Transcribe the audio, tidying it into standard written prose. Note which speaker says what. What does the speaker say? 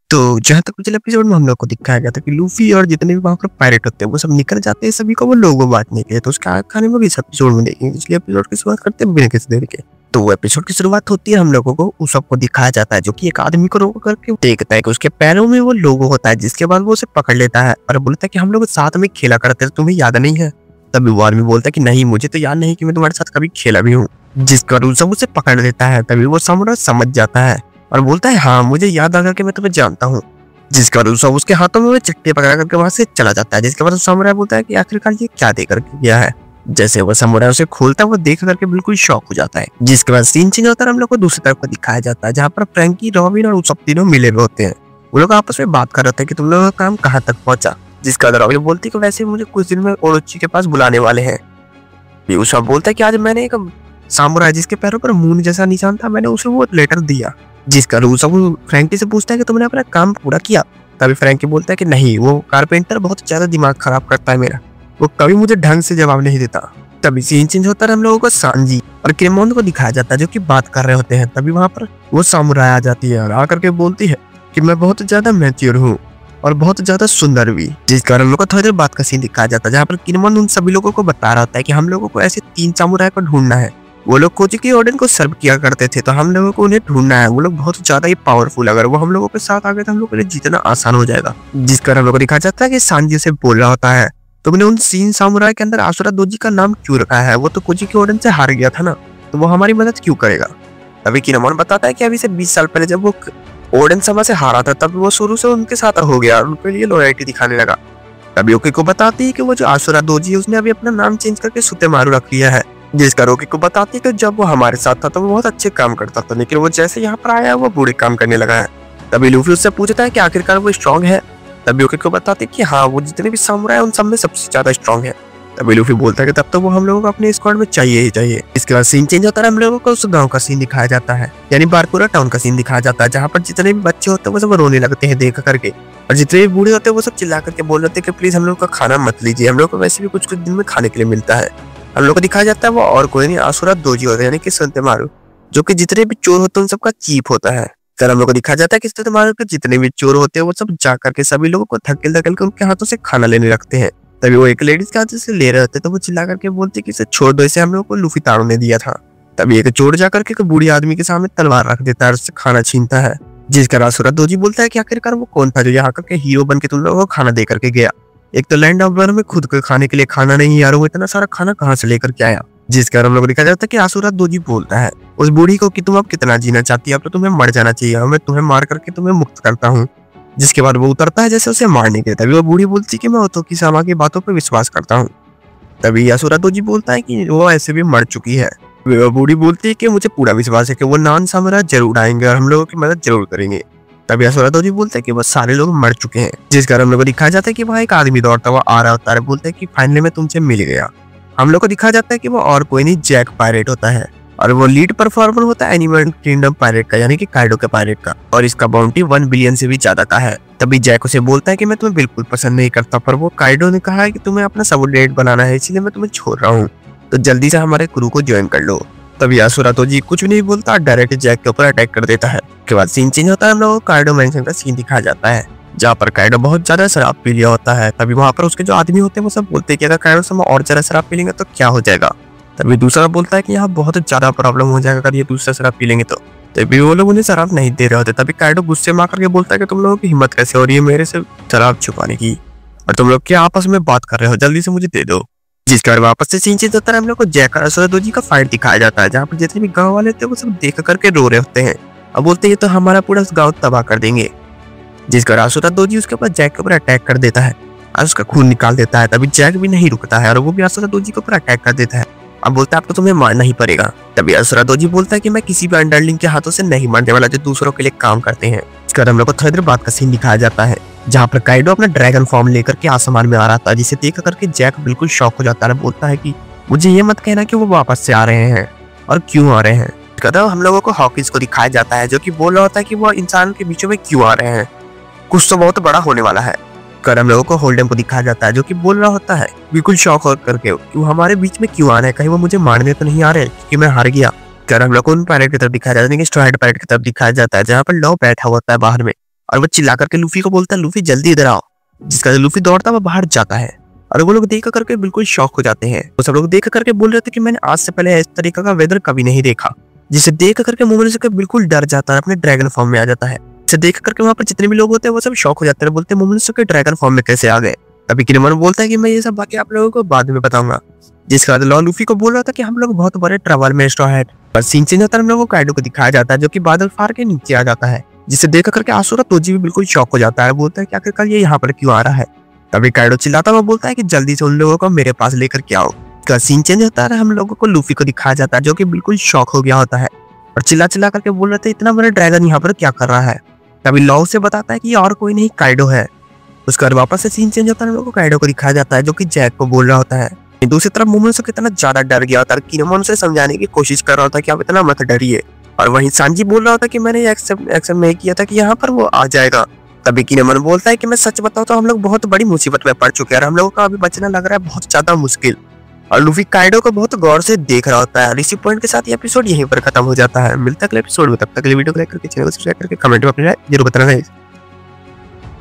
Speaker 1: तो जहाँ तक पिछले एपिसोड में हम लोग को दिखाया गया था कि लूफी और जितने भी वहाँ पर पायरेट होते हैं वो सब निकल जाते हैं सभी को वो लोगों बांटने के लिए। तो उसका खाने में भी इस एपिसोड में देखेंगे, इसलिए एपिसोड की शुरुआत करते हैं बिना किसी देरी के। तो वो एपिसोड की शुरुआत होती है, हम लोगों को उस सबको दिखाया जाता है जो कि एक आदमी को रोक करके देखता है कि उसके पैरों में वो लोगो होता है, जिसके बाद वो उसे पकड़ लेता है और बोलता है कि हम लोग साथ में खेला करते थे, तुम्हें याद नहीं है। तभी वो आदमी बोलता है कि नहीं, मुझे तो याद नहीं कि मैं तुम्हारे साथ कभी खेला भी हूँ। जिसका बाद सब उसे पकड़ लेता है। तभी वो सामुराई समझ जाता है और बोलता है हाँ, मुझे याद आ गया कि मैं तुम्हें जानता हूँ। जिसके बाद सब उसके हाथों में वो चट्टे पकड़ा करके वहां से चला जाता है। जिसके बाद सामुराई बोलता है कि आखिरकार ये क्या दे करके गया है। जैसे वो सामुराई उसे खोलता है वो देख करके बिल्कुल शॉक हो जाता है। जिसके बाद सीन चेंज होता है, हम लोग को दूसरी तरफ दिखाया जाता है जहाँ पर फ्रैंकी, रॉबिन और सब तीनों मिले हुए होते हैं। वो लोग आपस में बात कर रहे थे कि तुम लोगों का काम कहाँ तक पहुंचा। जिसके बाद रॉबिन बोलती है कि वैसे मुझे कुछ दिन में ओरोची के पास बुलाने वाले हैं। उसका बोलता है कि आज मैंने एक सामुराई जिसके पैरों पर मून जैसा निशान था, मैंने उसे वो लेटर दिया। जिसका रूसा वो फ्रैंकी से पूछता है कि तुमने अपना काम पूरा किया। तभी फ्रैंकी बोलता है कि नहीं, वो कारपेंटर बहुत ज्यादा दिमाग खराब करता है मेरा, वो कभी मुझे ढंग से जवाब नहीं देता। तभी सीन चेंज होता है, हम लोगों को सांजी और क्रेमोन को दिखाया जाता है जो कि बात कर रहे होते हैं। तभी वहां पर वो सामुराई आ जाती है और आकर के बोलती है कि मैं बहुत ज्यादा मैच्योर हूँ और बहुत ज्यादा सुंदर भी। जिस कारण हम लोग को थोड़ी देर बात का सीन दिखाया जाता है जहाँ पर क्रेमोन उन सभी लोगों को बता रहा होता है कि हम लोगों को ऐसे 3 सामुराई को ढूंढना है। वो लोग कोचिकी ओडेन को सर्व किया करते थे, तो हम लोगों को उन्हें ढूंढना है। वो लोग बहुत ज्यादा ही पावरफुल, अगर वो हम लोगों के साथ आ गए तो हम लोगों के लिए जीतना आसान हो जाएगा। जिस कारण हम लोग को दिखाया जाता है कि सांजी से बोल रहा होता है तुमने उन 3 सामुराई के अंदर आसुरा दोजी का नाम क्यों रखा है, वो तो कोचिकी ओडेन से हार गया था ना, तो वो हमारी मदद क्यों करेगा। तभी किनेमोन बताता है कि अभी से 20 साल पहले जब वो ओडेन सभा से हारा था तब वो शुरू से उनके साथ हो गया और उनके लिए लॉयल्टी दिखाने लगा। तभी ओकी को बताती है कि वो जो आसुरा दोजी है उसने अभी अपना नाम चेंज करके सुतेमारू रख लिया है। जिसका रोकी को बताती है कि जब वो हमारे साथ था तो वो बहुत अच्छे काम करता था, लेकिन वो जैसे यहाँ पर आया वो बुरे काम करने लगा है। तभी लूफी उससे पूछता है कि आखिरकार वो स्ट्रांग है। तभी ओकी को बताती है कि हाँ, वो जितने भी सामुराई उन सब में सबसे ज्यादा स्ट्रांग है। तभी लूफी बोलता है कि तब तो वो हम लोगों को अपने स्क्वाड में चाहिए ही चाहिए। इसके बाद सीन चेंज होता है, हम लोगों को उस गाँव का सीन दिखाया जाता है, यानी बारपुरा टाउन का सीन दिखाया जाता है जहाँ पर जितने भी बच्चे होते हैं वो सब रोने लगते हैं देख करके, और जितने भी बूढ़े होते हैं वो सब चिल्ला करके बोल रहे थे कि प्लीज हम लोग का खाना मत लीजिए, हम लोग को वैसे भी कुछ कुछ दिन में खाने के लिए मिलता है। हम लोग को दिखाया जाता है वो और कोई नहीं, आसुरा दोजी होता है, यानी कि सुतेमारू, जो कि जितने भी चोर होते हैं उन सबका चीफ होता है। फिर हम लोग को दिखाया जाता है कि सुतेमारू के जितने भी चोर होते हैं वो सब जा करके सभी लोगों को धकेल धकेल के उनके हाथों से खाना लेने लगते हैं। तभी वो एक लेडीज के हाथ से ले रहे होते तो वो चिल्ला करके बोलते कि इसे छोड़ दो, इसे हम लोग को लूफी तारो ने दिया था। तभी एक चोर जा करके एक बूढ़ी आदमी के सामने तलवार रख देता है और उससे खाना छीनता है। जिसका आसुरा दोजी बोलता है कि आखिरकार वो कौन था जो यहाँ करके हीरो बन के तुम लोगों को खाना दे करके गया। एक तो लैंड ऑफ ब्लर में खुद के खाने के लिए खाना नहीं, यार वो इतना सारा खाना कहाँ से लेकर के आया। जिस कारण हम लोग दिखा जाता है कि आसुरा दोजी बोलता है उस बूढ़ी को कि तुम अब कितना जीना चाहती है, अब तो तुम्हें मर जाना चाहिए, मैं तुम्हें मार करके तुम्हें मुक्त करता हूँ। जिसके बाद वो उतरता है जैसे उसे मारने के। तभी वो बूढ़ी बोलती है कि मैं ओतो किसामा की बातों पर विश्वास करता हूँ। तभी आसुरा दोजी बोलता है कि वो ऐसे भी मर चुकी है। वो बूढ़ी बोलती है कि मुझे पूरा विश्वास है कि वो नान सामुराई जरूर आएंगे और हम लोगों की मदद जरूर करेंगे। तभी आसुरा दोजी बोलते हैं कि वो सारे लोग मर चुके हैं। जिस कारण हम लोग को दिखाया जाता है कि वहाँ एक आदमी दौड़ता हुआ आ रहा होता है, बोलते हैं कि फाइनली मैं तुमसे मिल गया। हम लोग को दिखाया जाता है कि वो और कोई नहीं, जैक पायरेट होता है और वो लीड परफॉर्मर होता है एनिमल किंगडम पायरेट का, यानी कि काइडो के पायरेट का, और इसका बाउंटी 1 बिलियन से भी ज्यादा का है। तभी जैक उसे बोलता है कि मैं तुम्हें बिल्कुल पसंद नहीं करता, पर वो काइडो ने कहा है कि तुम्हें अपना सबऑर्डिनेट बनाना है, इसलिए मैं तुम्हें छोड़ रहा हूँ, तो जल्दी से हमारे क्रू को ज्वाइन कर लो। तभी आसुरा दोजी कुछ भी नहीं बोलता, डायरेक्ट जैक के ऊपर अटैक कर देता है। उसके बाद सीन चेंज होता है, हम लोग को काइडो मैंशन का सीन दिखाया जाता है जहाँ पर काइडो बहुत ज्यादा शराब पी लिया होता है। तभी वहां पर उसके जो आदमी होते हैं वो सब बोलते हैं कि अगर काइडो से और ज्यादा शराब पी लेंगे तो क्या हो जाएगा। तभी दूसरा बोलता है कि यहाँ बहुत ज्यादा प्रॉब्लम हो जाएगा अगर ये दूसरा शराब पी लेंगे तो। तभी वो लोग उन्हें शराब नहीं दे रहे होते। तभी काइडो गुस्से में आकर के बोलता है कि तुम लोगों की हिम्मत कैसे हो रही है मेरे से शराब छुपाने की, और तुम लोग क्या आपस में बात कर रहे हो, जल्दी से मुझे दे दो। जिसके बाद वापस से सीन चेंज होता है, हम लोग को जैक और आसुरा दोजी का फाइट दिखाया जाता है जहाँ पर जितने भी गाँव वाले थे वो सब देख करके रो रहे होते हैं और बोलते हैं ये तो हमारा पूरा गाँव तबाह कर देंगे। जिसका आसुरा दोजी उसके ऊपर जैक के ऊपर अटैक कर देता है और उसका खून निकाल देता है। तभी जैक भी नहीं रुकता है और वो भी आसुरा दोजी के ऊपर अटैक कर देता है। अब बोलता है अब तो तुम्हें मारना ही पड़ेगा। तभी आसुरा दोजी बोलता है कि मैं किसी भी अंडरलिंग के हाथों से नहीं मारने वाला जो दूसरों के लिए काम करते हैं। इसके बाद हम लोग को थोड़ी देर बाद का सीन दिखाया जाता है जहाँ पर काइडो अपना ड्रैगन फॉर्म लेकर के आसमान में आ रहा था, जिसे देख करके जैक बिल्कुल शॉक हो जाता है, बोलता है कि मुझे ये मत कहना कि वो वापस से आ रहे हैं और क्यों आ रहे हैं। हम लोगों को हॉकिंस को दिखाया जाता है जो कि बोल रहा होता है कि वो इंसान के बीचों में क्यों आ रहे हैं, कुछ तो बहुत बड़ा होने वाला है। कर हम लोगों को होल्डेन को दिखाया जाता है जो कि बोल रहा होता है बिल्कुल शॉक हो करके कि वो हमारे बीच में क्यों आ रहे हैं, कहीं वो मुझे मारने तो नहीं आ रहे क्योंकि मैं हार गया। कर हम लोग को उन पायरेट की तरफ दिखाया जाता है, स्ट्राइड पायरेट की तरफ दिखाया जाता है जहाँ पर लॉ बैठा होता है बाहर में और वो चिल्ला करके लूफी को बोलता है लूफी जल्दी इधर आओ, जिसका लूफी दौड़ता वो बाहर जाता है और वो लोग देख करके बिल्कुल शॉक हो जाते हैं। वो सब लोग देख करके बोल रहे थे कि मैंने आज से पहले इस तरीके का वेदर कभी नहीं देखा, जिसे देख करके मोमोनोसुके बिल्कुल डर जाता है, अपने ड्रैगन फॉर्म में आ जाता है। इसे देख करके वहाँ पर जितने भी लोग होते हैं वो सब शॉक हो जाते हैं, बोलते हैं मोमोनोसुके ड्रैगन फॉर्म में कैसे आ गए। तभी किनेमोन बोलता है कि मैं ये सब बाकी आप लोगों को बाद में बताऊंगा। जिसके बाद लॉ लूफी को बोल रहा था कि हम लोग बहुत बड़े ट्रबल में स्ट्रॉ हैट। पर सीन चेंज होता है, हम लोगों को काइडो को दिखाया जाता है जो कि बादल फाड़ के नीचे आ जाता है, जिसे देख करके आसुरा तोजी भी बिल्कुल शॉक हो जाता है, बोलता है कि आखिरकार ये यहाँ पर क्यों आ रहा है। तभी काइडो चिल्लाता हुआ बोलता है कि जल्दी से उन लोगों को मेरे पास लेकर के आओ। का सीन चेंज होता है, हम लोगों को लूफी को दिखाया जाता है जो कि बिल्कुल शॉक हो गया होता है और चिल्ला चिल्ला करके बोल रहे थे इतना बड़ा ड्रैगन यहाँ पर क्या कर रहा है। तभी लॉ से बताता है कि और कोई नहीं काइडो है। उसके बाद वापस से सीन चेंज होता है, हम लोगों को काइडो को दिखाया जाता है जो कि जैक को बोल रहा होता है। दूसरी तरफ मोमोनोसुके कितना ज्यादा डर गया होता है, किनेमोन से समझाने की कोशिश कर रहा होता है कि आप इतना मत डरिए, और वहीं सांजी बोल रहा होता है कि मैंने एक्सेप्ट नहीं किया था कि यहाँ पर वो आ जाएगा। तभी किनेमोन बोलता है कि मैं सच बताऊं तो हम लोग बहुत बड़ी मुसीबत में पड़ चुके हैं और हम लोगों का अभी बचना लग रहा है बहुत ज्यादा मुश्किल। और लूफी काइडो को बहुत गौर से देख रहा होता है। और इसी पॉइंट के साथ ये एपिसोड यहीं पर खत्म हो जाता है। मिलता है अगले एपिसोड में, तब तक वीडियो को लाइक करके चैनल को सब्सक्राइब करके कमेंट में अपनी राय जरूर बताना।